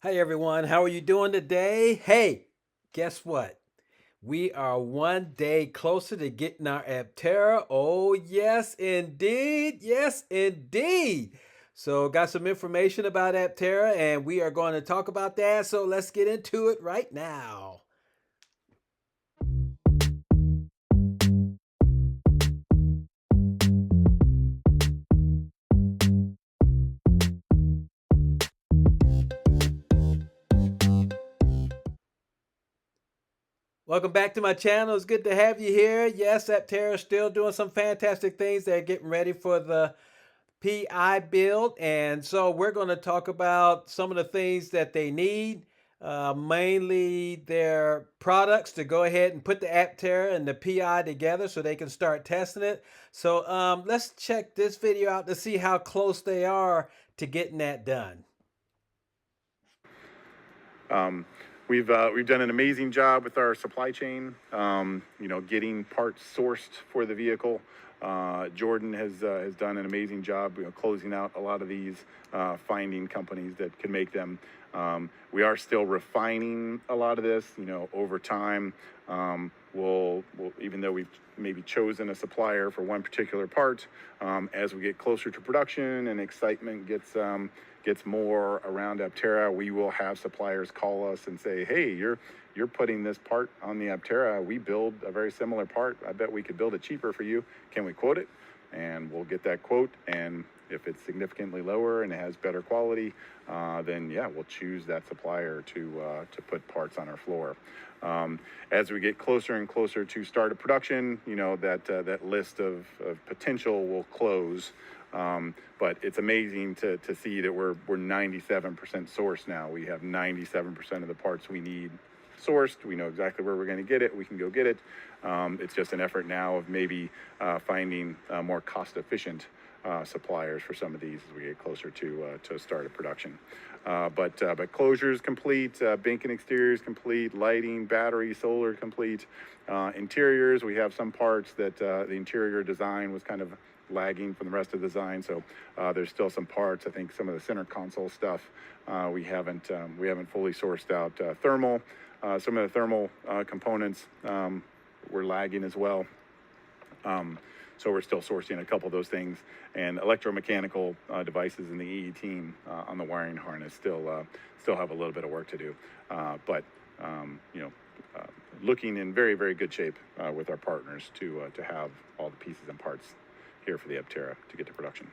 Hi everyone, how are you doing today? Hey, guess what? We are one day closer to getting our Aptera. Oh, yes, indeed. Yes, indeed. So, got some information about Aptera, and we are going to talk about that. So, let's get into it right now. Welcome back to my channel. It's good to have you here. Yes, Aptera is still doing some fantastic things. They're getting ready for the PI build. And so we're going to talk about some of the things that they need, mainly their products to go ahead and put the Aptera and the PI together so they can start testing it. So let's check this video out to see how close they are to getting that done. Um, we've done an amazing job with our supply chain. Getting parts sourced for the vehicle. Jordan has done an amazing job, closing out a lot of these, finding companies that can make them. We are still refining a lot of this, over time. We'll even though we've maybe chosen a supplier for one particular part, as we get closer to production and excitement gets more around Aptera, we will have suppliers call us and say, "Hey, you're putting this part on the Aptera. We build a very similar part. I bet we could build it cheaper for you. Can we quote it?" And we'll get that quote. And if it's significantly lower and it has better quality, then yeah, we'll choose that supplier to put parts on our floor. As we get closer and closer to start of production, that list of potential will close. But it's amazing to see that we're 97% sourced now. We have 97% of the parts we need sourced. We know exactly where we're going to get it. We can go get it. It's just an effort now of maybe finding more cost-efficient suppliers for some of these as we get closer to start of production. But closure is complete, bink and exterior is complete, lighting, battery, solar complete. Interiors, we have some parts that the interior design was kind of lagging from the rest of the design, so there's still some parts. I think some of the center console stuff we haven't fully sourced out. Thermal, some of the thermal components were lagging as well. So we're still sourcing a couple of those things, and electromechanical devices in the EE team on the wiring harness still have a little bit of work to do, but looking in very, very good shape with our partners to have all the pieces and parts here for the Aptera to get to production.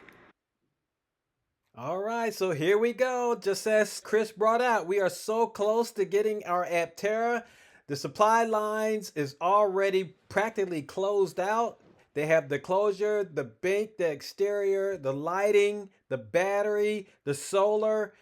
All right, so here we go. Just as Chris brought out, we are so close to getting our Aptera. The supply lines is already practically closed out. They have the closure, the bink, the exterior, the lighting, the battery, the solar,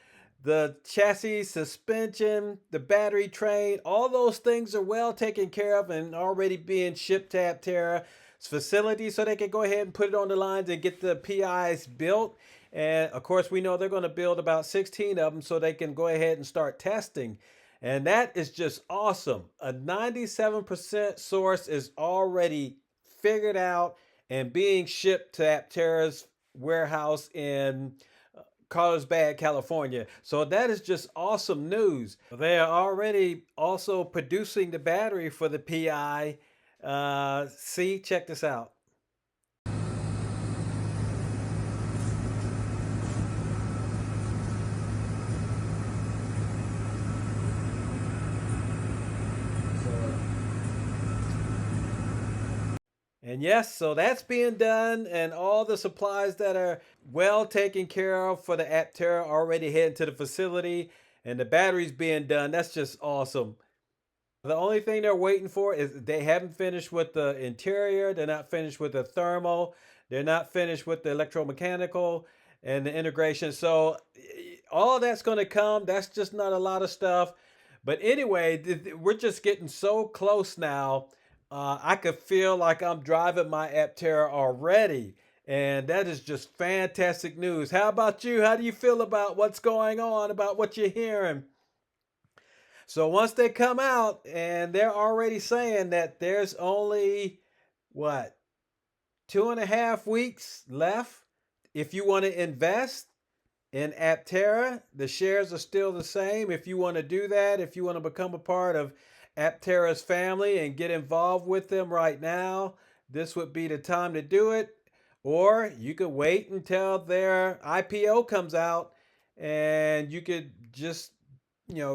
the chassis, suspension, the battery train. All those things are well taken care of and already being shipped to Aptera's facility so they can go ahead and put it on the lines and get the PIs built. And of course, we know they're going to build about 16 of them so they can go ahead and start testing. And that is just awesome. A 97% source is already figured out and being shipped to Aptera's warehouse in Carlsbad, California. So that is just awesome news. They are already also producing the battery for the PI. See, check this out. And yes, so that's being done, and all the supplies that are well taken care of for the Aptera already heading to the facility, and the batteries being done. That's just awesome. The only thing they're waiting for is they haven't finished with the interior, they're not finished with the thermal, they're not finished with the electromechanical and the integration. So all that's going to come. That's just not a lot of stuff. But anyway, we're just getting so close now. I could feel like I'm driving my Aptera already. And that is just fantastic news. How about you? How do you feel about what's going on, about what you're hearing? So once they come out and they're already saying that there's only, what, 2.5 weeks left if you want to invest, in Aptera. The shares are still the same. If you want to do that, if you want to become a part of Aptera's family and get involved with them right now, this would be the time to do it. Or you could wait until their IPO comes out and you could just,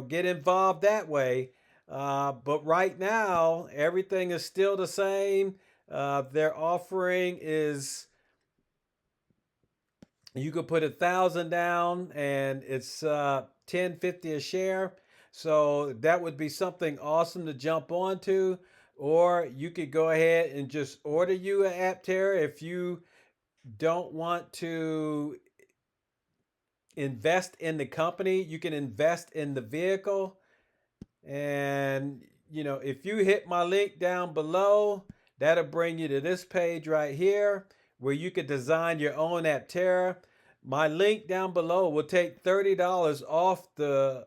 get involved that way. But right now, everything is still the same. Their offering is you could put 1,000 down and it's 10.50 a share. So that would be something awesome to jump onto. Or you could go ahead and just order you an Aptera if you don't want to invest in the company. You can invest in the vehicle. And, if you hit my link down below, that'll bring you to this page right here where you could design your own Aptera. My link down below will take $30 off the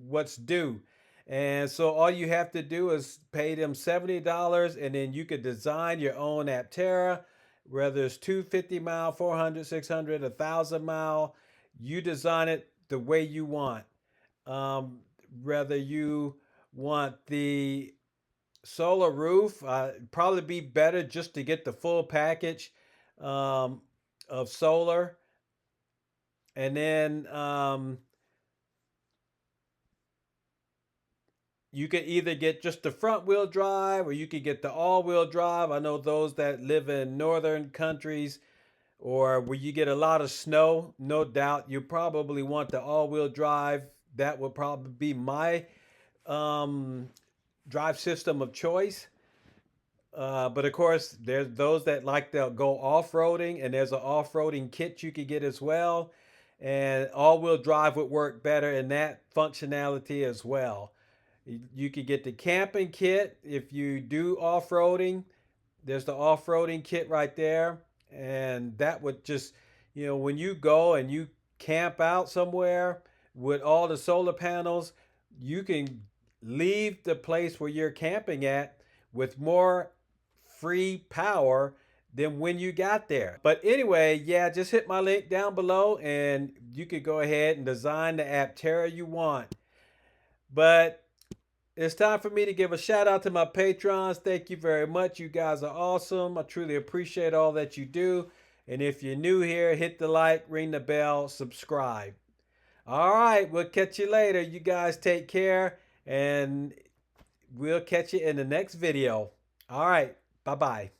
what's due. And so all you have to do is pay them $70 and then you could design your own Aptera, whether it's 250-mile, 400, 600, 1,000-mile. You design it the way you want. Whether you want the solar roof, probably be better just to get the full package um, of solar. And then you could either get just the front wheel drive or you could get the all wheel drive. I know those that live in northern countries or where you get a lot of snow, no doubt you probably want the all wheel drive. That would probably be my um, drive system of choice. But of course, there's those that like to go off roading, and there's an off roading kit you could get as well. And all wheel drive would work better in that functionality as well. You could get the camping kit if you do off roading. There's the off roading kit right there. And that would just, when you go and you camp out somewhere with all the solar panels, you can leave the place where you're camping at with more free power than when you got there. But anyway, yeah, just hit my link down below and you could go ahead and design the Aptera you want. But it's time for me to give a shout out to my patrons. Thank you very much. You guys are awesome. I truly appreciate all that you do. And if you're new here, hit the like, ring the bell, subscribe. All right, we'll catch you later. You guys take care, and we'll catch you in the next video. All right, bye-bye.